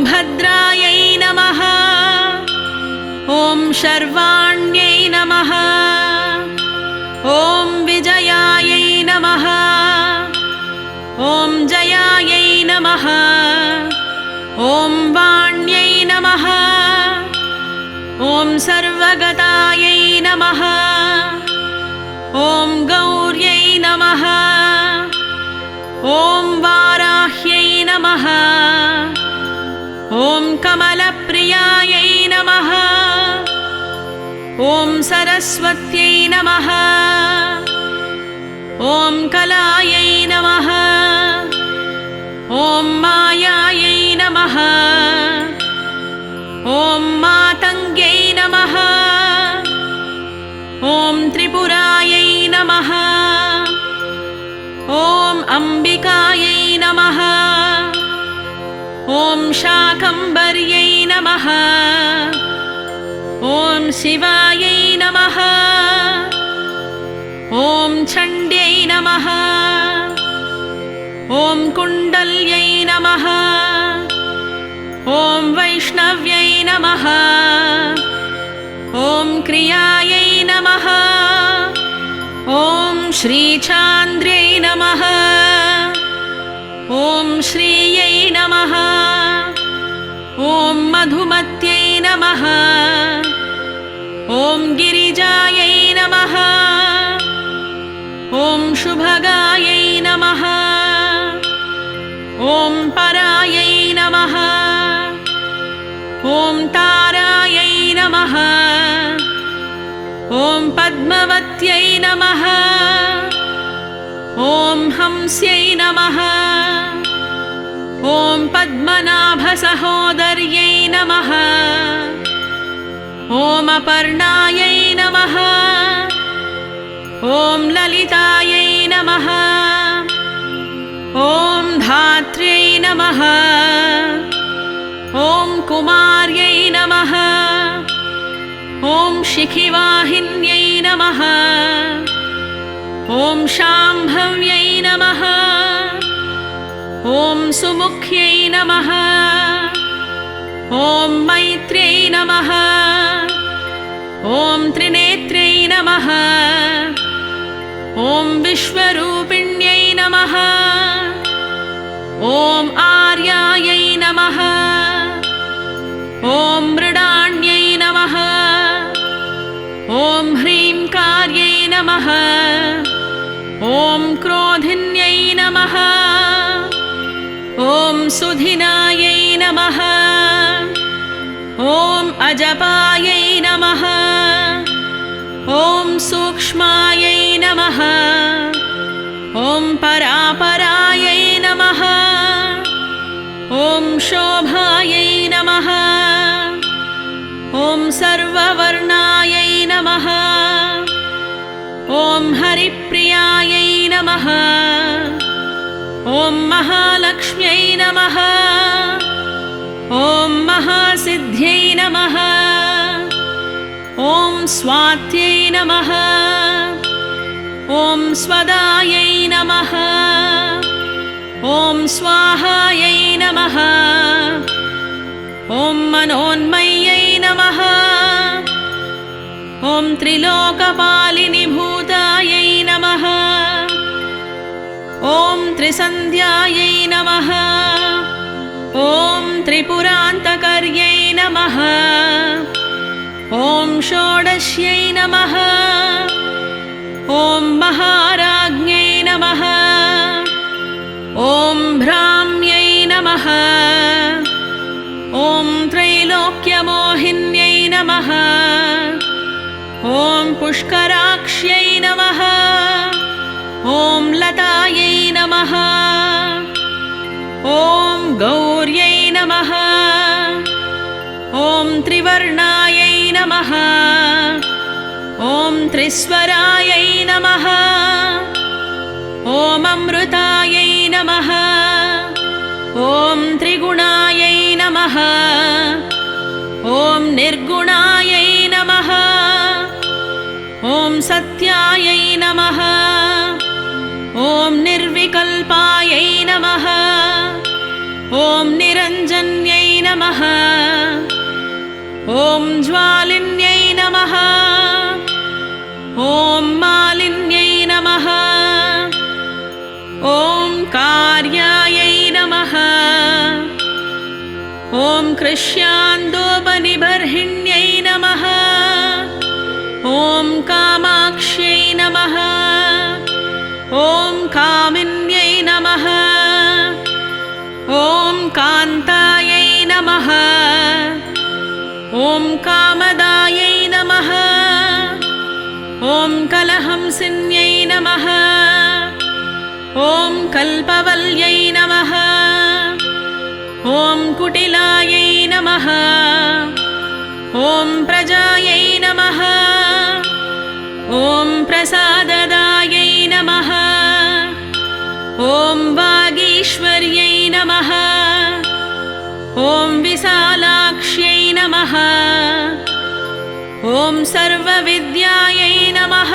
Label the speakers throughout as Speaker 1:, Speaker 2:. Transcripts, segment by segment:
Speaker 1: भद्रायै नमः। ॐ शर्वाण्यै नमः। ॐ विजयायै नमः। ॐ जयायै नमः। ॐ वाण्यै नमः। ॐ सर्वगतायै नमः। ॐ गौर्यै नमः। ॐ वाराह्यै नमः। ॐ कमलप्रियायै नमः। ॐ सरस्वत्यै नमः। ॐ कलायै नमः। ॐ मायायै नमः। ॐ मातङ्ग्यै नमः। ॐ त्रिपुरायै नमः। ॐ अम्बिकायै नमः। ॐ शाकम्भर्यै नमः। ॐ शिवायै नमः। ॐ चण्ड्यै नमः। ॐ कुण्डल्यै नमः। ॐ वैष्णव्यै नमः। ॐ क्रियायै नमः। ॐ श्रीचान्द्र्यै नमः। ॐ श्रियै नमः। ॐ मधुमत्यै नमः। ॐ गिरिजायै नमः। ॐ शुभगायै नमः। ॐ परायै नमः। ॐ तारायै नमः। ॐ पद्मवत्यै नमः। ॐ हंस्यै नमः। ॐ पद्मनाभसहोदर्यै नमः। ॐ अपर्णायै नमः। ॐ ललितायै नमः। ॐ धात्र्यै नमः। ॐ कुमार्यै नमः। ॐ शिखिवाहिन्यै नमः। ॐ शाम्भव्यै नमः। ॐ सुमुख्यै नमः। ॐ मैत्र्यै नमः। ॐ त्रिनेत्र्यै नमः। ॐ विश्वरूपिण्यै नमः। ॐ आर्यायै नमः। ॐ मृडाण्यै नमः। ॐ ह्रीङ्कार्यै नमः। ॐ क्रोधिन्यै नमः। ॐ सुधिनायै नमः। ॐ अजपायै नमः। ॐ सूक्ष्मायै नमः। ॐ परापरायै नमः। ॐ शोभायै नमः। ॐ सर्ववर्णायै नमः। ॐ हरिप्रियायै नमः। ॐ महालक्ष्म्यै नमः। ॐ महासिद्ध्यै नमः। ॐ स्वात्यै नमः। ॐ स्वदायै नमः। ॐ स्वाहायै नमः। ॐ मनोन्मय्यै नमः। ॐ त्रिलोकपालिनि भूतायै नमः। ॐ त्रिसन्ध्यायै नमः। ॐ त्रिपुरान्तकर्यै नमः। ॐ षोडश्यै नमः। ॐ महाराज्ञै नमः। ॐ भ्राम्यै नमः। ॐ त्रैलोक्यमोहिन्यै नमः। ॐ पुष्कराक्ष्यै नमः। ॐ लतायै नमः। ॐ गौर्यै नमः। ॐ त्रिवर्णायै नमः। ॐ त्रिस्वरायै नमः। ॐ अमृतायै नमः। ॐ त्रिगुणायै नमः। ॐ निर्गुणायै नमः। ॐ सत्यायै नमः। ॐ निर्विकल्पायै नमः। ॐ निरञ्जन्यै नमः। नमः ॐ ज्वालिन्यै नमः ॐ मालिन्यै नमः ॐ कार्यायै नमः ॐ कृष्यान्दोपनिबर्हिण्यै नमः ॐ कामाक्ष्यै नमः ॐ कामिन्यै नमः ॐ कान्तायै नमः ॐ कामदायै नमः ॐ कलहंसिन्यै नमः ॐ कल्पवल्यै नमः ॐ कुटिलायै नमः ॐ प्रजायै नमः ॐ प्रसाददायै नमः ॐ वागीश्वर्यै नमः ॐ विशालाक्ष्यै नमः ॐ सर्वविद्यायै नमः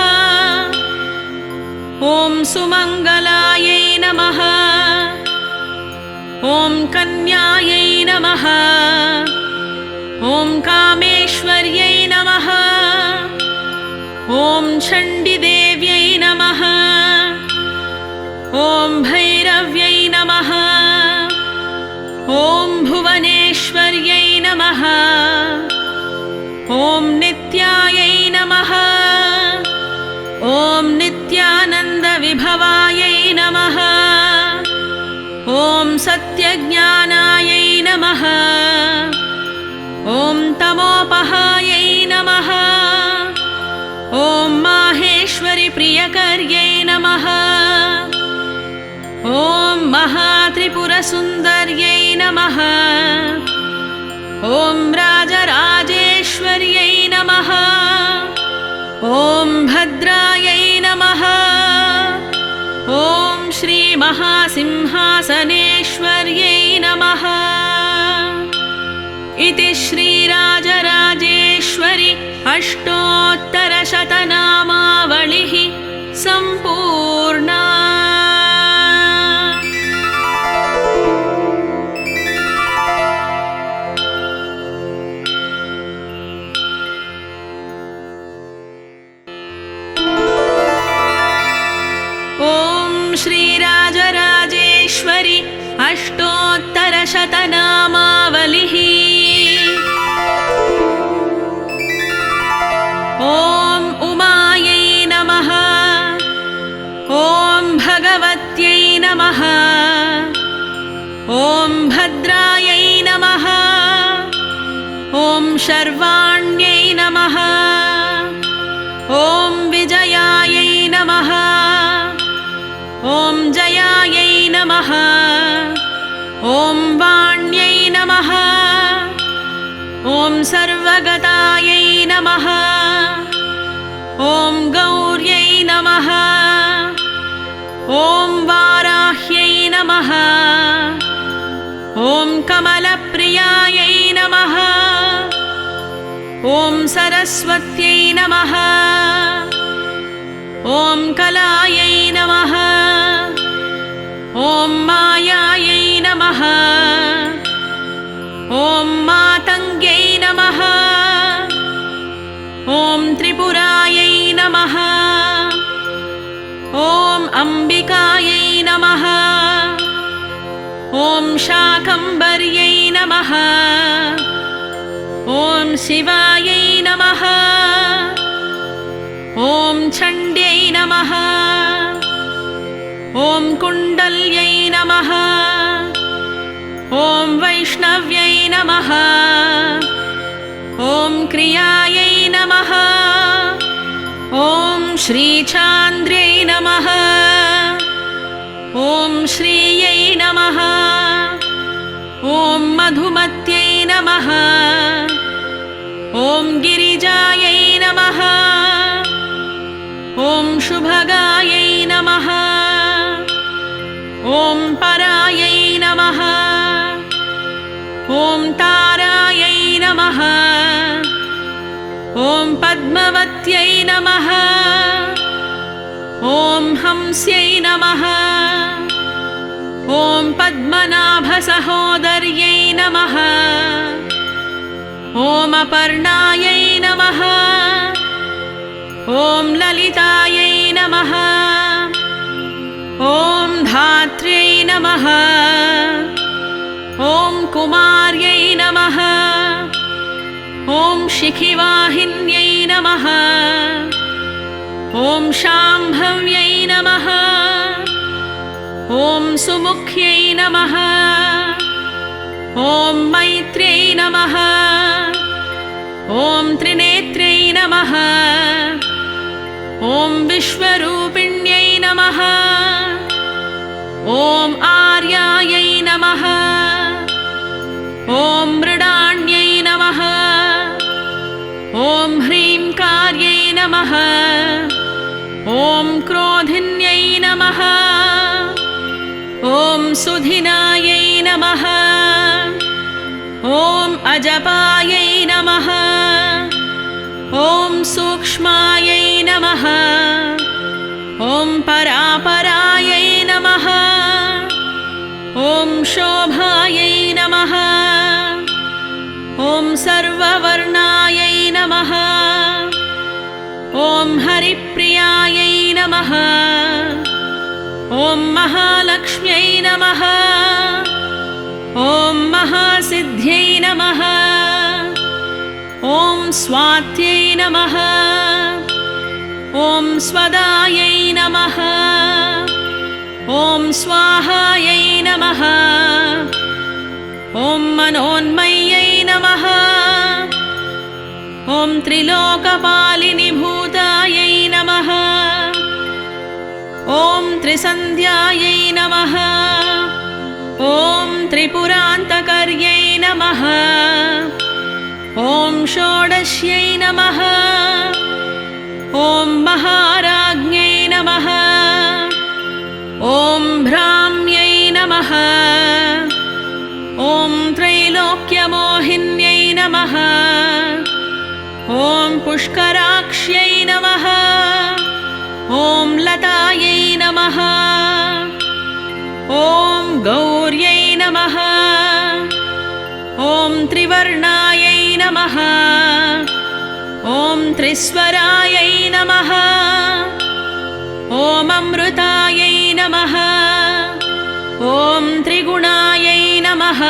Speaker 1: ॐ सुमङ्गलायै नमः ॐ कन्यायै नमः ॐ कामेश्वर्यै नमः ॐ चण्डिदेव्यै नमः ॐ भैरव्यै नमः ॐ भुवनेश्वर्यै नमः ॐ नित्यायै नमः ॐ नित्यानन्दविभवायै नमः ॐ सत्यज्ञानायै नमः ॐ तमोपहायै नमः ॐ माहेश्वरि प्रियकर्यै नमः ॐ महात्रिपुरसुन्दर्यै नमः ॐ राजराजेश्वर्यै नमः ॐ भद्रायै नमः ॐ श्रीमहासिंहासनेश्वर्यै नमः इति श्रीराजराजेश्वरि अष्टोत्तरशतनामावलिः सम्पूर्णा। श्रीराजराजेश्वरि अष्टोत्तरशतनामावलिः ॐ उमायै नमः ॐ भगवत्यै नमः ॐ भद्रायै नमः ॐ शर्वाण्यै नमः ॐ विजयायै नमः ॐ जयायै नमः ॐ वाण्यै नमः ॐ सर्वगतायै नमः ॐ गौर्यै नमः ॐ वाराह्यै नमः ॐ कमलप्रियायै नमः ॐ सरस्वत्यै नमः ॐ कलायै नमः ॐ मायायै नमः ॐ मातङ्ग्यै नमः ॐ त्रिपुरायै नमः ॐ अम्बिकायै नमः ॐ शाकम्भर्यै नमः ॐ शिवायै नमः ॐ चण्ड्यै नमः ॐ कुण्डल्यै नमः ॐ वैष्णव्यै नमः ॐ क्रियायै नमः ॐ श्रीचान्द्र्यै नमः ॐ श्रियै नमः ॐ मधुमत्यै नमः ॐ गिरिजायै नमः ॐ शुभगायै नमः ॐ परायै नमः ॐ तारायै नमः ॐ पद्मवत्यै नमः ॐ हंस्यै नमः ॐ पद्मनाभसहोदर्यै नमः। ॐ अपर्णायै नमः। ॐ ललितायै नमः। ॐ धात्र्यै नमः। ॐ कुमार्यै नमः। ॐ शिखिवाहिन्यै नमः। ॐ शाम्भव्यै नमः। ॐ सुमुख्यै नमः। ॐ मैत्र्यै नमः। ॐ त्रिनेत्र्यै नमः। ॐ विश्वरूपिण्यै नमः। ॐ आर्यायै नमः। ॐ मृडाण्यै नमः। ॐ ह्रीङ्कार्यै नमः। ॐ क्रोधिन्यै नमः। ॐ सुधिनायै नमः। ॐ अजपायै नमः। ॐ सूक्ष्मायै नमः। ॐ परापरायै नमः। ॐ शोभायै नमः। ॐ सर्ववर्णायै नमः। ॐ हरिप्रियायै नमः। ॐ महालक्ष्म्यै नमः। ॐ महासिद्ध्यै नमः। ॐ स्वात्यै नमः। ॐ स्वदायै नमः। ॐ स्वाहायै नमः। ॐ मनोन्मय्यै नमः। ॐ त्रिलोकपालिनि भूतायै नमः। ॐ त्रिसन्ध्यायै नमः। ॐ त्रिपुरान्तकर्यै नमः। ॐ षोडश्यै नमः। ॐ महाराज्ञै नमः। ॐ भ्राम्यै नमः। ॐ त्रैलोक्यमोहिन्यै नमः। ॐ पुष्कराक्ष्यै नमः। ॐ लतायै नमः। ॐ गौर्यै नमः। ॐ त्रिवर्णायै नमः। ॐ त्रिस्वरायै नमः। ॐ अमृतायै नमः। ॐ त्रिगुणायै नमः।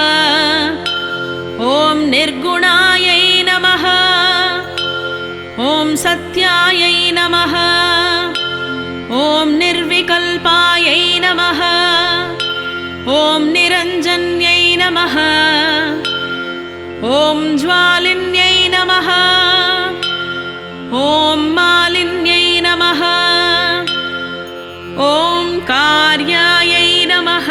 Speaker 1: ॐ निर्गुणायै नमः। ॐ सत्यायै नमः। ॐ निर्विकल्पायै नमः। ॐ निरञ्जन्यै नमः। ॐ ज्वालिन्यै नमः। ॐ मालिन्यै नमः। ॐ कार्यायै नमः।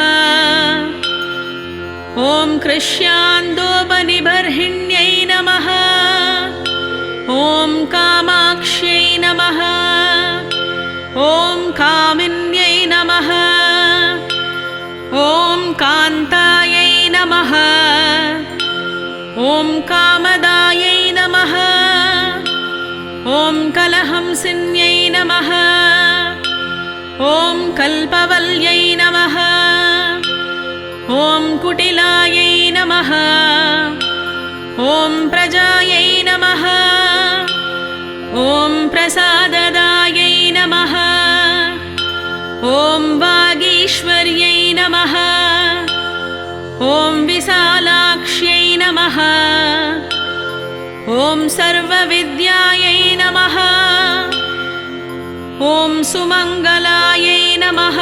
Speaker 1: ॐ कृष्यान्दोपनिबर्हिण्यै नमः। ॐ कामाक्ष्यै नमः। ॐ कामिन्यै नमः। ॐ कान्तायै नमः। ॐ कामदायै नमः। ॐ कलहंसिन्यै नमः। ॐ कल्पवल्यै नमः। ॐ कुटिलायै नमः। ॐ प्रजायै नमः। ॐ प्रसाददायै नमः। ॐ वागीश्वर्यै नमः। ॐ विशालाक्ष्यै नमः। ॐ सर्वविद्यायै नमः। ॐ सुमङ्गलायै नमः।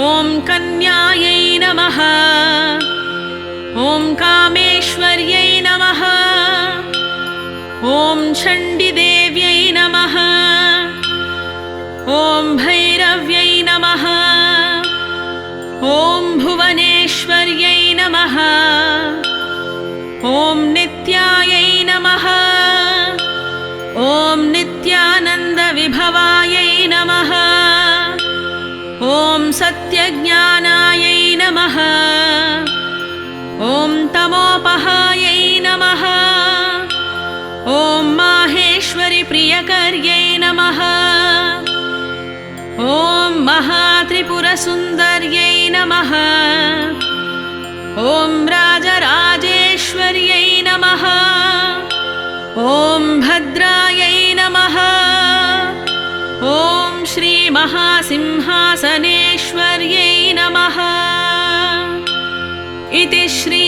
Speaker 1: ॐ कन्यायै नमः। ॐ कामेश्वर्यै नमः। ॐ चण्डिदेव्यै नमः। ॐ भैरव्यै नमः। ॐ भुवनेश्वर्यै नमः। ॐ नित्यायै नमः। ॐ नित्यानन्दविभवायै नमः। ॐ सत्यज्ञानायै नमः। ॐ तमोपहायै नमः। ॐ माहेश्वरि प्रियकर्यै नमः। ॐ महात्रिपुरसुन्दर्यै नमः। ॐ राजराजेश्वर्यै नमः ॐ भद्रायै नमः ॐ श्रीमहासिंहासनेश्वर्यै नमः इति श्री